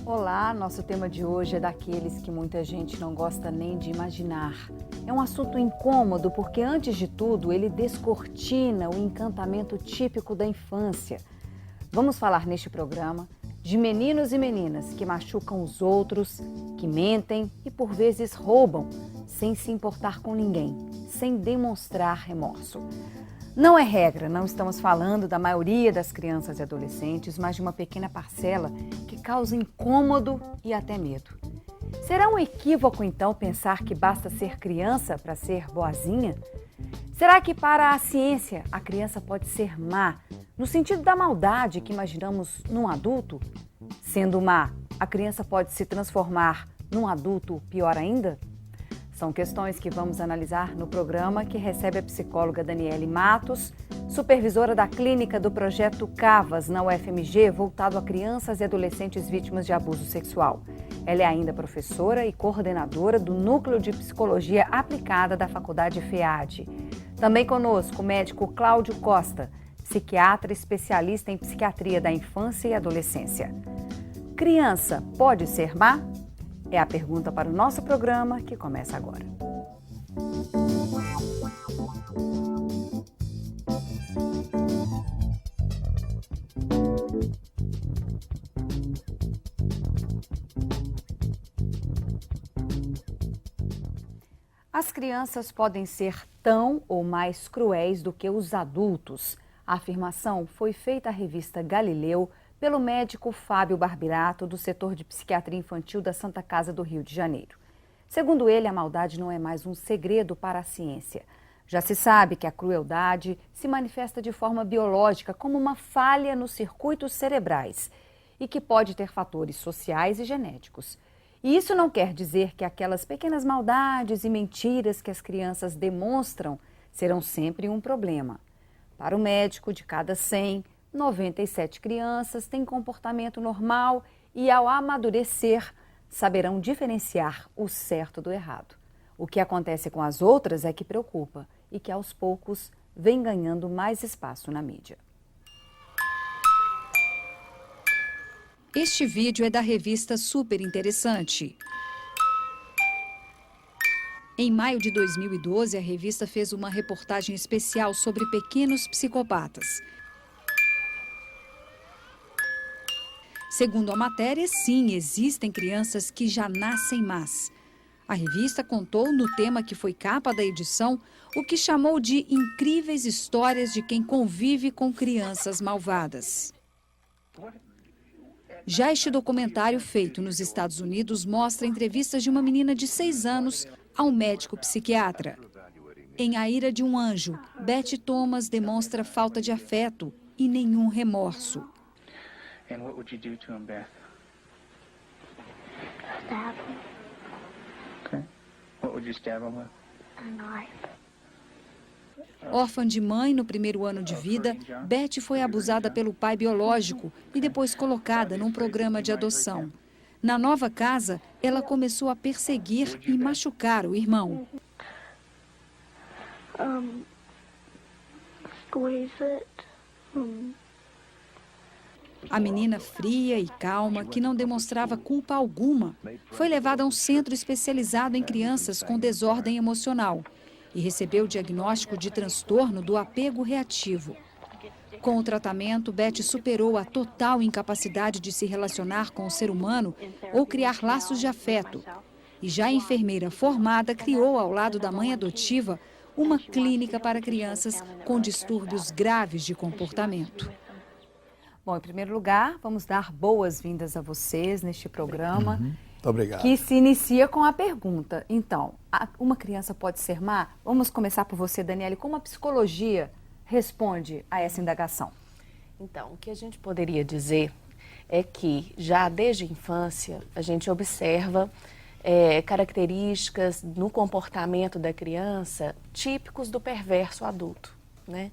Olá, nosso tema de hoje é daqueles que muita gente não gosta nem de imaginar. É um assunto incômodo porque, antes de tudo, ele descortina o encantamento típico da infância. Vamos falar neste programa de meninos e meninas que machucam os outros, que mentem e por vezes roubam, sem se importar com ninguém, sem demonstrar remorso. Não é regra, não estamos falando da maioria das crianças e adolescentes, mas de uma pequena parcela que causa incômodo e até medo. Será um equívoco, então, pensar que basta ser criança para ser boazinha? Será que para a ciência a criança pode ser má, no sentido da maldade que imaginamos num adulto? Sendo má, a criança pode se transformar num adulto pior ainda? São questões que vamos analisar no programa, que recebe a psicóloga Daniele Matos, supervisora da clínica do projeto CAVAS na UFMG, voltado a crianças e adolescentes vítimas de abuso sexual. Ela é ainda professora e coordenadora do Núcleo de Psicologia Aplicada da Faculdade FEAD. Também conosco o médico Cláudio Costa, psiquiatra especialista em psiquiatria da infância e adolescência. Criança pode ser má? É a pergunta para o nosso programa, que começa agora. As crianças podem ser tão ou mais cruéis do que os adultos. A afirmação foi feita à revista Galileu pelo médico Fábio Barbirato, do setor de psiquiatria infantil da Santa Casa do Rio de Janeiro. Segundo ele, a maldade não é mais um segredo para a ciência. Já se sabe que a crueldade se manifesta de forma biológica como uma falha nos circuitos cerebrais e que pode ter fatores sociais e genéticos. E isso não quer dizer que aquelas pequenas maldades e mentiras que as crianças demonstram serão sempre um problema. Para o médico, de cada 100, 97 crianças têm comportamento normal e, ao amadurecer, saberão diferenciar o certo do errado. O que acontece com as outras é que preocupa e que, aos poucos, vem ganhando mais espaço na mídia. Este vídeo é da revista Super Interessante. Em maio de 2012, a revista fez uma reportagem especial sobre pequenos psicopatas. Segundo a matéria, sim, existem crianças que já nascem más. A revista contou, no tema que foi capa da edição, o que chamou de incríveis histórias de quem convive com crianças malvadas. Já este documentário, feito nos Estados Unidos, mostra entrevistas de uma menina de 6 anos a um médico psiquiatra. Em A Ira de um Anjo, Beth Thomas demonstra falta de afeto e nenhum remorso. And what would you do to him, Beth? Stab him. Okay. What would you stab him with? A knife. Órfã de mãe no primeiro ano de vida, Beth foi abusada pelo pai biológico e depois colocada num programa de adoção. Na nova casa, ela começou a perseguir e machucar o irmão. Squeeze it. A menina fria e calma, que não demonstrava culpa alguma, foi levada a um centro especializado em crianças com desordem emocional e recebeu o diagnóstico de transtorno do apego reativo. Com o tratamento, Beth superou a total incapacidade de se relacionar com o ser humano ou criar laços de afeto. E já enfermeira formada, criou ao lado da mãe adotiva uma clínica para crianças com distúrbios graves de comportamento. Bom, em primeiro lugar, vamos dar boas-vindas a vocês neste programa. Muito obrigado. Que se inicia com a pergunta. Então, uma criança pode ser má? Vamos começar por você, Daniele. Como a psicologia responde a essa indagação? Então, o que a gente poderia dizer é que já desde a infância a gente observa características no comportamento da criança típicos do perverso adulto, né?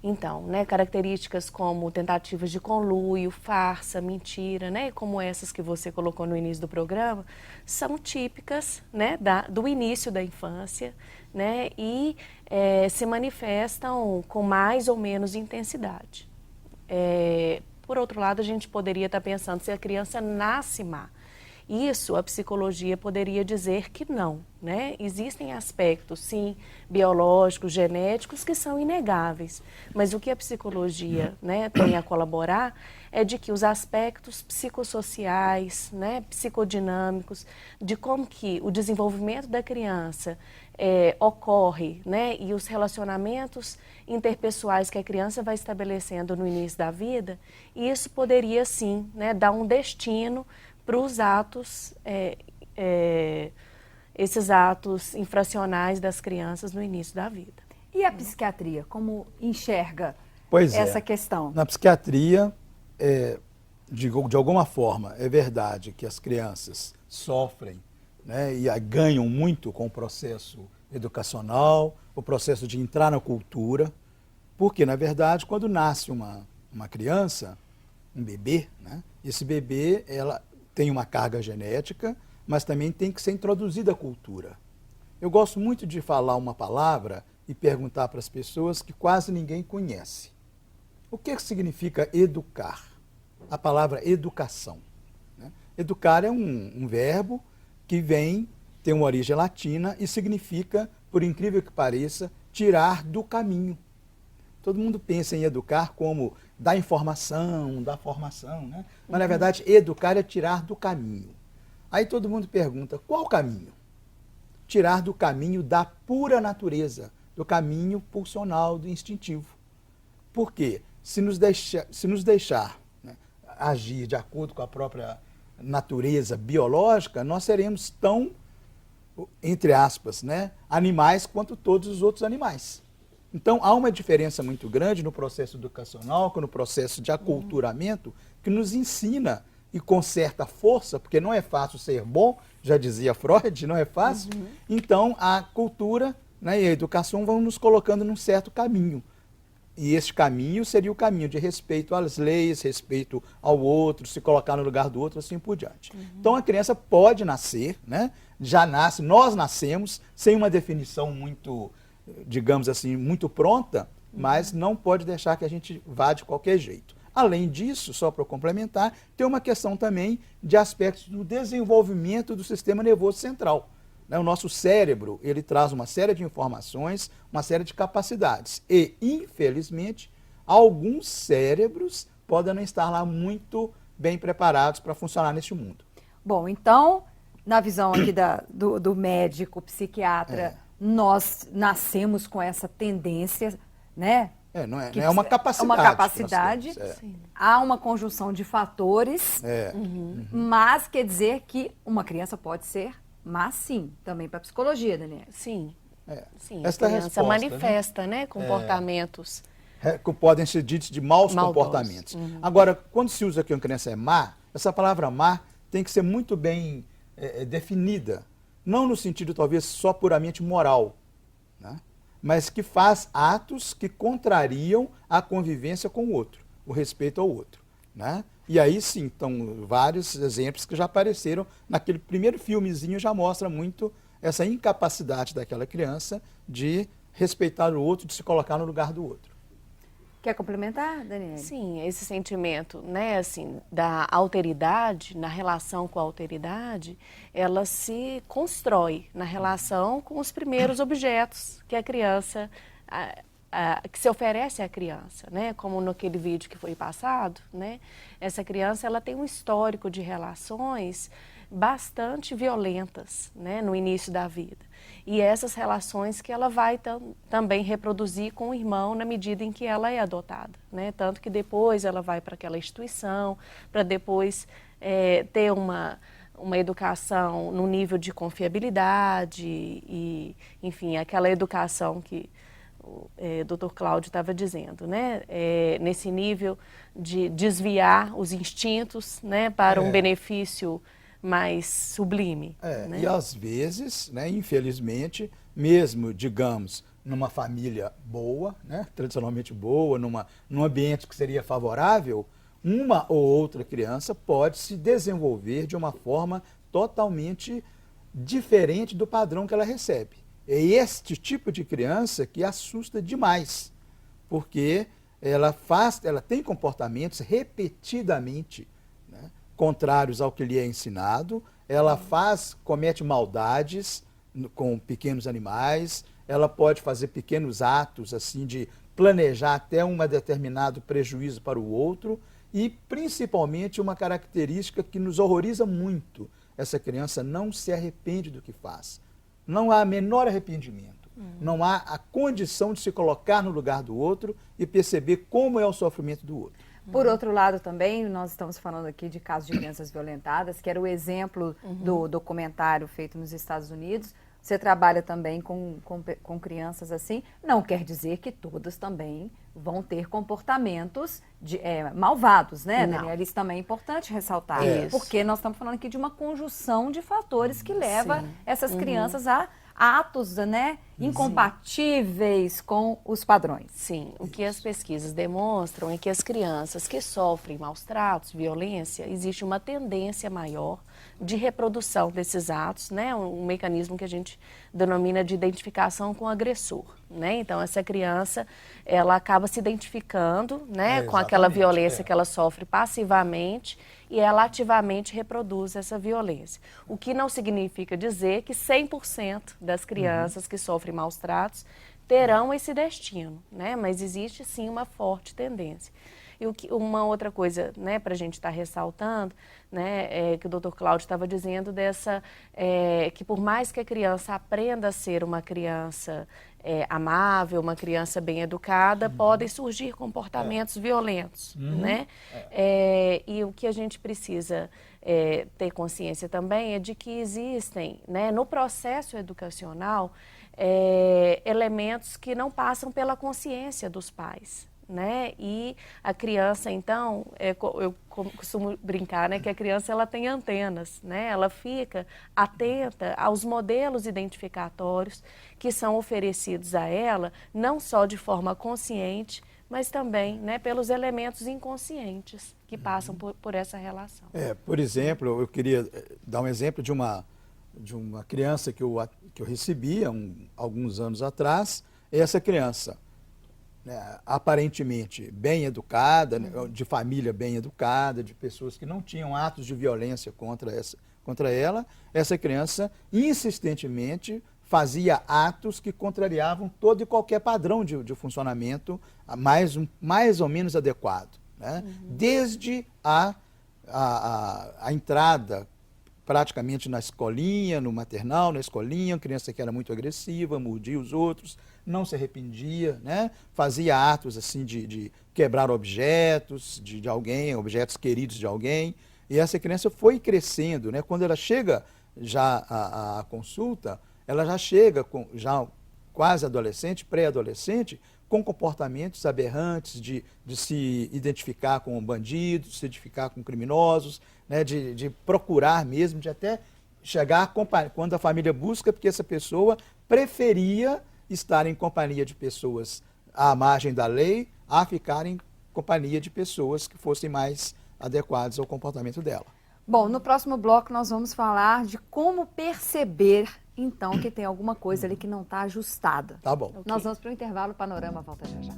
Então, características como tentativas de conluio, farsa, mentira, como essas que você colocou no início do programa, são típicas, do início da infância, e se manifestam com mais ou menos intensidade. por outro lado, a gente poderia estar pensando se a criança nasce má. Isso a psicologia poderia dizer que não, né? Existem aspectos, sim, biológicos, genéticos, que são inegáveis. Mas o que a psicologia, né, tem a colaborar é de que os aspectos psicossociais, né, psicodinâmicos, de como que o desenvolvimento da criança ocorre, né, e os relacionamentos interpessoais que a criança vai estabelecendo no início da vida, isso poderia, sim, né, dar um destino para os atos, esses atos infracionais das crianças no início da vida. E a psiquiatria, como enxerga Pois essa é. questão? Na psiquiatria, de alguma forma, é verdade que as crianças sofrem, né, e ganham muito com o processo educacional, o processo de entrar na cultura, porque, na verdade, quando nasce uma criança, um bebê, né, esse bebê, ela tem uma carga genética, mas também tem que ser introduzida a cultura. Eu gosto muito de falar uma palavra e perguntar para as pessoas que quase ninguém conhece. O que significa educar? A palavra educação, né? Educar é um verbo que tem uma origem latina e significa, por incrível que pareça, tirar do caminho. Todo mundo pensa em educar como dar informação, dar formação, né? Mas, na verdade, educar é tirar do caminho. Aí todo mundo pergunta, qual caminho? Tirar do caminho da pura natureza, do caminho pulsional, do instintivo. Por quê? Se nos deixar, né, agir de acordo com a própria natureza biológica, nós seremos tão, entre aspas, né, animais quanto todos os outros animais. Então, há uma diferença muito grande no processo educacional, no processo de aculturamento, que nos ensina, e com certa força, porque não é fácil ser bom, já dizia Freud, não é fácil. Então, a cultura, né, e a educação vão nos colocando num certo caminho. E esse caminho seria o caminho de respeito às leis, respeito ao outro, se colocar no lugar do outro, assim por diante. Então, a criança pode nascer, né, já nasce, nós nascemos, sem uma definição muito, digamos assim, muito pronta, mas não pode deixar que a gente vá de qualquer jeito. Além disso, só para complementar, tem uma questão também de aspectos do desenvolvimento do sistema nervoso central. O nosso cérebro, ele traz uma série de informações, uma série de capacidades. E, infelizmente, alguns cérebros podem não estar lá muito bem preparados para funcionar neste mundo. Bom, então, na visão aqui do médico, psiquiatra, nós nascemos com essa tendência, né? Não é uma capacidade. É uma capacidade. Há uma conjunção de fatores, mas quer dizer que uma criança pode ser má, sim, também para a psicologia, Daniela. Sim. Sim, Esta a criança resposta, manifesta, né, comportamentos. Que podem ser ditos de maus comportamentos. Agora, quando se usa que uma criança é má, essa palavra má tem que ser muito bem definida. Não no sentido, talvez, só puramente moral, né? Mas que faz atos que contrariam a convivência com o outro, o respeito ao outro, né? E aí sim, estão vários exemplos que já apareceram naquele primeiro filmezinho, já mostra muito essa incapacidade daquela criança de respeitar o outro, de se colocar no lugar do outro. Quer complementar, Daniela? Sim, esse sentimento, né, assim, da alteridade, na relação com a alteridade, ela se constrói na relação com os primeiros objetos que a criança, que se oferece à criança, né, como naquele vídeo que foi passado, né, essa criança, ela tem um histórico de relações bastante violentas, né, no início da vida. E essas relações que ela vai também reproduzir com o irmão na medida em que ela é adotada, né? Tanto que depois ela vai para aquela instituição, para depois ter uma educação no nível de confiabilidade e, enfim, aquela educação que o Dr. Cláudio estava dizendo, né? Nesse nível de desviar os instintos, né, para um benefício mais sublime. Né? E às vezes, né, infelizmente, mesmo, digamos, numa família boa, né, tradicionalmente boa, num ambiente que seria favorável, uma ou outra criança pode se desenvolver de uma forma totalmente diferente do padrão que ela recebe. É este tipo de criança que assusta demais, porque ela tem comportamentos repetidamente, né, contrários ao que lhe é ensinado, ela comete maldades com pequenos animais, ela pode fazer pequenos atos assim de planejar até um determinado prejuízo para o outro e principalmente uma característica que nos horroriza muito, essa criança não se arrepende do que faz, não há menor arrependimento, não há a condição de se colocar no lugar do outro e perceber como é o sofrimento do outro. Por outro lado também, nós estamos falando aqui de casos de crianças violentadas, que era o exemplo do documentário feito nos Estados Unidos. Você trabalha também com crianças assim, não quer dizer que todas também vão ter comportamentos malvados, né, Daniela? Isso também é importante ressaltar, porque nós estamos falando aqui de uma conjunção de fatores que leva essas crianças a atos, né, incompatíveis com os padrões. Sim, o que as pesquisas demonstram é que as crianças que sofrem maus tratos, violência, existe uma tendência maior de reprodução desses atos, né, um mecanismo que a gente denomina de identificação com o agressor, né? Então essa criança, ela acaba se identificando, né, com aquela violência que ela sofre passivamente e ela ativamente reproduz essa violência. O que não significa dizer que 100% das crianças que sofrem maus tratos terão esse destino, né? Mas existe sim uma forte tendência. E uma outra coisa, né, para a gente estar ressaltando, né, que o Dr. Cláudio estava dizendo que por mais que a criança aprenda a ser uma criança amável, uma criança bem educada, podem surgir comportamentos violentos, né? E o que a gente precisa ter consciência também é de que existem, né, no processo educacional, elementos que não passam pela consciência dos pais, né? E a criança, então, eu costumo brincar, né, que a criança ela tem antenas, né? Ela fica atenta aos modelos identificatórios que são oferecidos a ela, não só de forma consciente, mas também, né, pelos elementos inconscientes que passam por essa relação. Por exemplo, eu queria dar um exemplo de uma criança que eu recebi alguns anos atrás. Essa criança, né, aparentemente bem educada, de família bem educada, de pessoas que não tinham atos de violência contra ela, essa criança insistentemente fazia atos que contrariavam todo e qualquer padrão de funcionamento mais ou menos adequado, né? Desde a entrada praticamente na escolinha, no maternal, na escolinha, criança que era muito agressiva, mordia os outros, não se arrependia, né? Fazia atos assim de quebrar objetos de alguém, objetos queridos de alguém, e essa criança foi crescendo, né? Quando ela chega já à consulta, ela já chega já quase adolescente, pré-adolescente, com comportamentos aberrantes de se identificar com bandidos, de se identificar com criminosos, né, de procurar mesmo, de até chegar quando a família busca, porque essa pessoa preferia estar em companhia de pessoas à margem da lei, a ficar em companhia de pessoas que fossem mais adequadas ao comportamento dela. Bom, no próximo bloco nós vamos falar de como perceber, então, que tem alguma coisa ali que não está ajustada. Tá bom. Nós vamos para o intervalo, o Panorama volta já já.